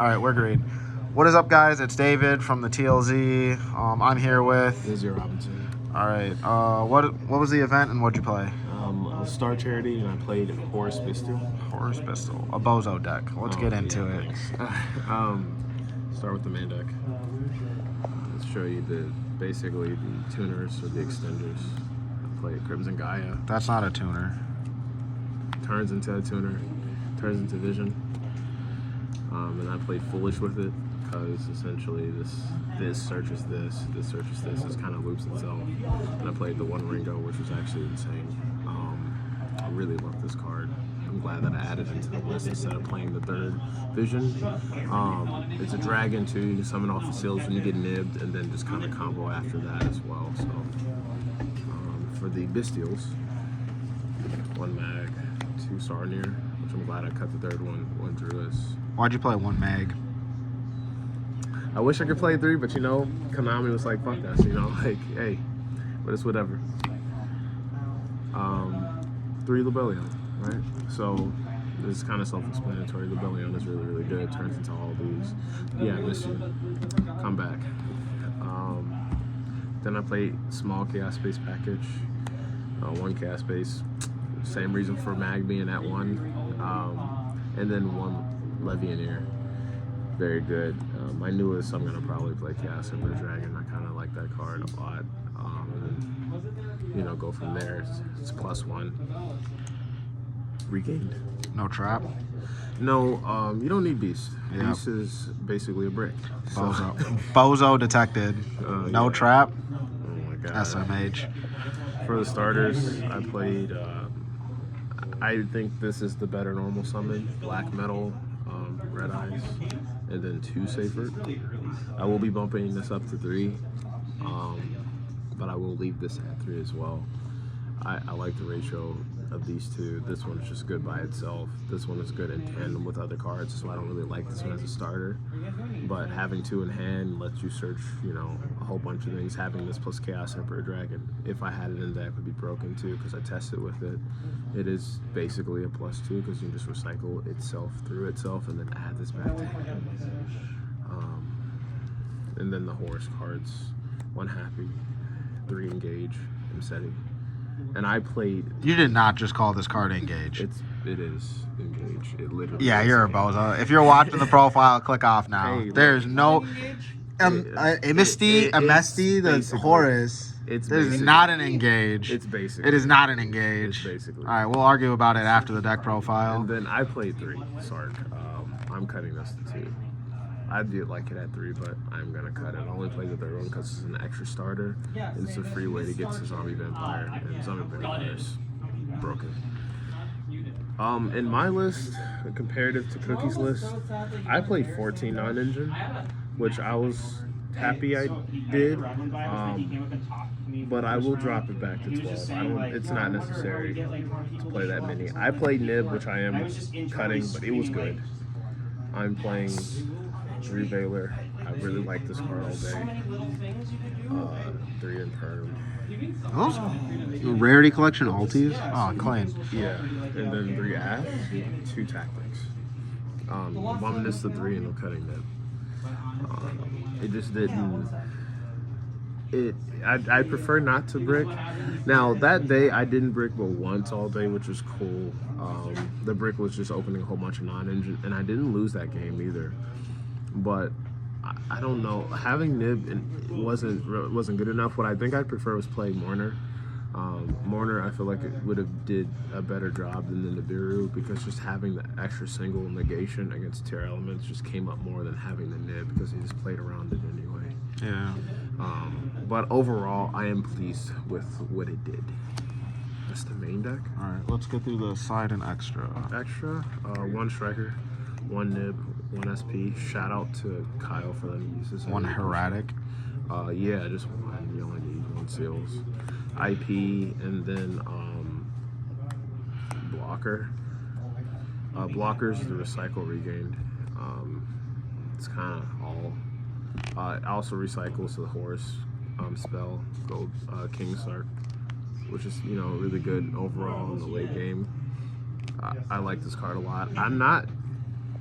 All right, we're green. What is up, guys? It's David from the TLZ. I'm here with Nazeer Robinson. All right. What was the event and what'd you play? I was Star Charity and I played Horus Bystial. Horus Bystial, a bozo deck. Let's get into it. Start with the main deck. Let's show you basically the tuners or the extenders. I played Crimson Gaia. That's not a tuner. Turns into a tuner. Turns into Vision. And I played Foolish with it because essentially this searches this searches this. This kind of loops itself. And I played the one Ringo, which was actually insane. I really love this card. I'm glad that I added it to the list instead of playing the third Vision. It's a dragon too. You can summon off the seals when you get nibbed, and then just kind of combo after that as well. So for the Bystials, 1 mag, 2 Sarnier, which I'm glad I cut the third one. 1 Druis. Why'd you play 1 mag? I wish I could play 3, but you know, Konami was like, fuck that, you know, like, hey, but it's whatever. 3 Lebellion, right? So it's kind of self-explanatory. Lebellion is really, really good. It turns into all these. Yeah, I miss you. Come back. Then I played small Chaos Space package. 1 Chaos Space. Same reason for Mag being at 1. And then 1 Levianeer. Very good. My newest, I'm gonna probably play Chaos Emperor Dragon. I kind of like that card a lot. And then, you know, go from there. It's +1. Regained. No trap? No, you don't need Beast. Yep. Beast is basically a brick. So, Bozo detected. No yeah. trap? Oh my god. SMH. For the starters, I played, I think this is the better normal summon. Black Metal, Red Eyes, and then 2 Safer. I will be bumping this up to 3, but I will leave this at 3 as well. I like the ratio of these two. This one's just good by itself. This one is good in tandem with other cards, so I don't really like this one as a starter. But having 2 in hand lets you search, you know, a whole bunch of things. Having this plus Chaos Emperor Dragon, if I had it in deck, would be broken too, because I tested with it. It is basically a +2 because you can just recycle itself through itself and then add this back to hand. And then the Horus cards, 1 Happy, 3 Engage, Imseti. And I played. You did not just call this card Engage. It is Engage. It literally. Yeah, you're a bozo. If you're watching the profile, click off now. Hey, There's no Misty, the Horus. There's not an Engage. It's basic. It is not an Engage. It's basically. All right, we'll argue about it after the deck profile. And then I played 3 Sark. I'm cutting this to 2. I did like it at 3, but I'm gonna cut it. I only played the third one because it's an extra starter. It's a free way to get to Zombie Vampire, and Zombie Vampire is broken. In my list, comparative to Cookie's list, I played 14 non-engine, which I was happy I did. But I will drop it back to 12. It's not necessary to play that many. I played Nib, which I am cutting, but it was good. I'm playing 3 Veiler. I really like this card all day. 3 Infernoble. Oh, Rarity Collection Alties? Oh, clean. Yeah, and then 3 Ash, 2 Tactics. Bumping this to 3 and I'm cutting them. It just didn't. I prefer not to brick. Now that day I didn't brick but once all day, which was cool. The brick was just opening a whole bunch of non-engine, and I didn't lose that game either. But I don't know. Having Nib wasn't good enough. What I think I'd prefer was play Mourner. Mourner, I feel like it would have did a better job than the Nibiru, because just having the extra single negation against Tearlaments just came up more than having the Nib, because he just played around it anyway. Yeah. But overall, I am pleased with what it did. That's the main deck. All right, let's get through the side and extra. Extra, 1 Striker, 1 Nib, 1 SP. Shout out to Kyle for letting me use this. 1 Heretic. Yeah, just 1. You only need 1 Seals. IP, and then Blocker. Blockers, the Recycle Regained. It's kind of all. It also recycles the Horus spell, Gold King Sark, which is, you know, really good overall in the late game. I like this card a lot. I'm not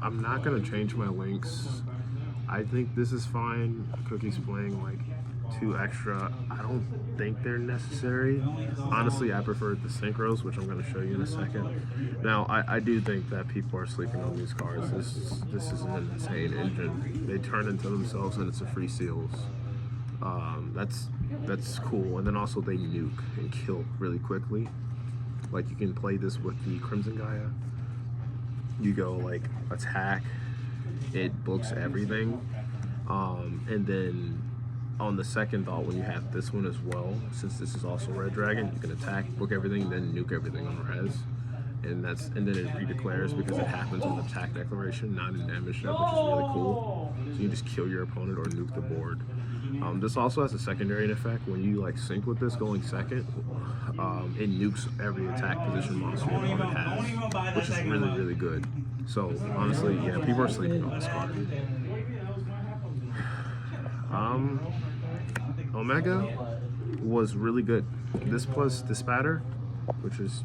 I'm not gonna change my links. I think this is fine. Cookie's playing like 2 extra. I don't think they're necessary. Honestly, I prefer the Synchros, which I'm going to show you in a second. Now, I do think that people are sleeping on these cards. This is an insane engine. They turn into themselves, and it's a free seals. That's cool. And then also they nuke and kill really quickly. Like you can play this with the Crimson Gaia. You go like attack, it books everything, and then on the second thought, when you have this one as well, since this is also Red Dragon, you can attack, book everything, then nuke everything on res, and then it redeclares because it happens on the attack declaration, not in damage step, which is really cool. So you just kill your opponent or nuke the board. This also has a secondary effect. When you like sync with this going second, it nukes every attack position monster your opponent has, which is really, really good. So honestly, yeah, people are sleeping on this card. Omega was really good. This plus Dispatter, which is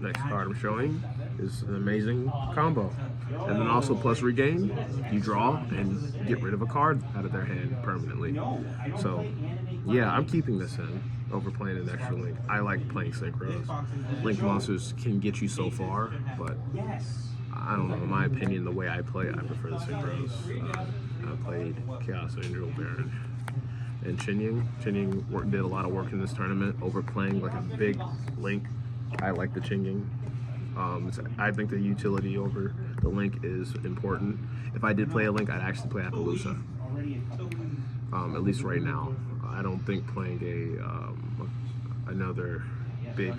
next card I'm showing, is an amazing combo. And then also plus Regain, you draw and get rid of a card out of their hand permanently. So yeah, I'm keeping this in over playing an extra link. I like playing Synchros. Link monsters can get you so far, but I don't know, in my opinion, the way I play, I prefer the Synchros. I played Chaos Angel Baron and Chinying. Chinying did a lot of work in this tournament, overplaying like a big link. I like the Chinying. I think the utility over the link is important. If I did play a link, I'd actually play Appaloosa. At least right now. I don't think playing another big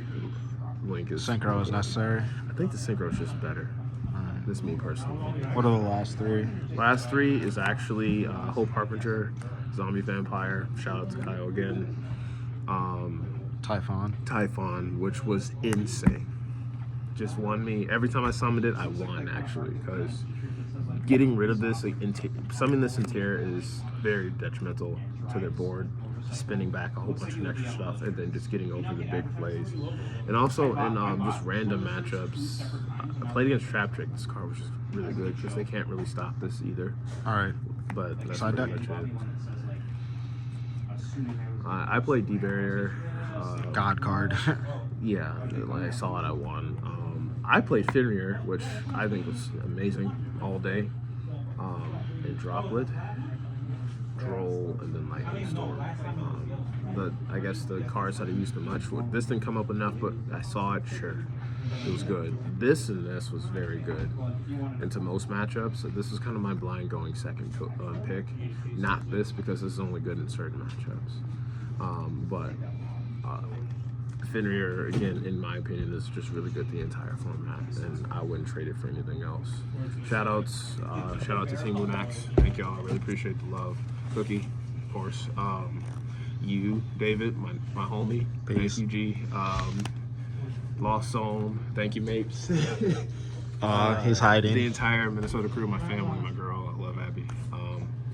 link is... Synchro is necessary. I think the Synchro is just better. That's me personally. What are the last 3? Last 3 is actually Hope Harbinger, Zombie Vampire. Shout out to Kyle again. Typhon, which was insane. Just won me. Every time I summoned it, I won actually, because getting rid of this, summoning this in tier is very detrimental to their board. Spinning back a whole bunch of extra stuff and then just getting over the big plays. And also in just random matchups, I played against Trap Trick. This card was just really good because they can't really stop this either. Alright. But that's pretty much it. I played D-Barrier. God card. Yeah, when I saw it, I won. I played Fenrir, which I think was amazing all day. And Droplet, Droll, and then Lightning Storm. But I guess the cards that I used the much. This didn't come up enough, but I saw it, sure. It was good. This and this was very good into most matchups. So this is kind of my blind going second pick. Not this, because this is only good in certain matchups. But Fenrir, again, in my opinion, is just really good the entire format, and I wouldn't trade it for anything else. Shout out to Team Lunax. Thank y'all. I really appreciate the love. Cookie, of course. You, David, my homie. Peace. Thank you, G. Lost Zone. Thank you, Mapes. He's hiding. The entire Minnesota crew, my family, my girl. I love Abby.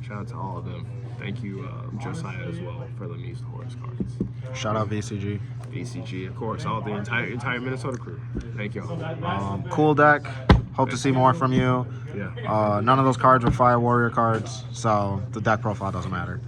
Shout out to all of them. Thank you, Josiah, as well, for letting me use the Horus cards. Shout out VCG. VCG, of course, all the entire Minnesota crew. Thank y'all. Cool deck. Hope to see more from you. Yeah. None of those cards were Fire Warrior cards, so the deck profile doesn't matter.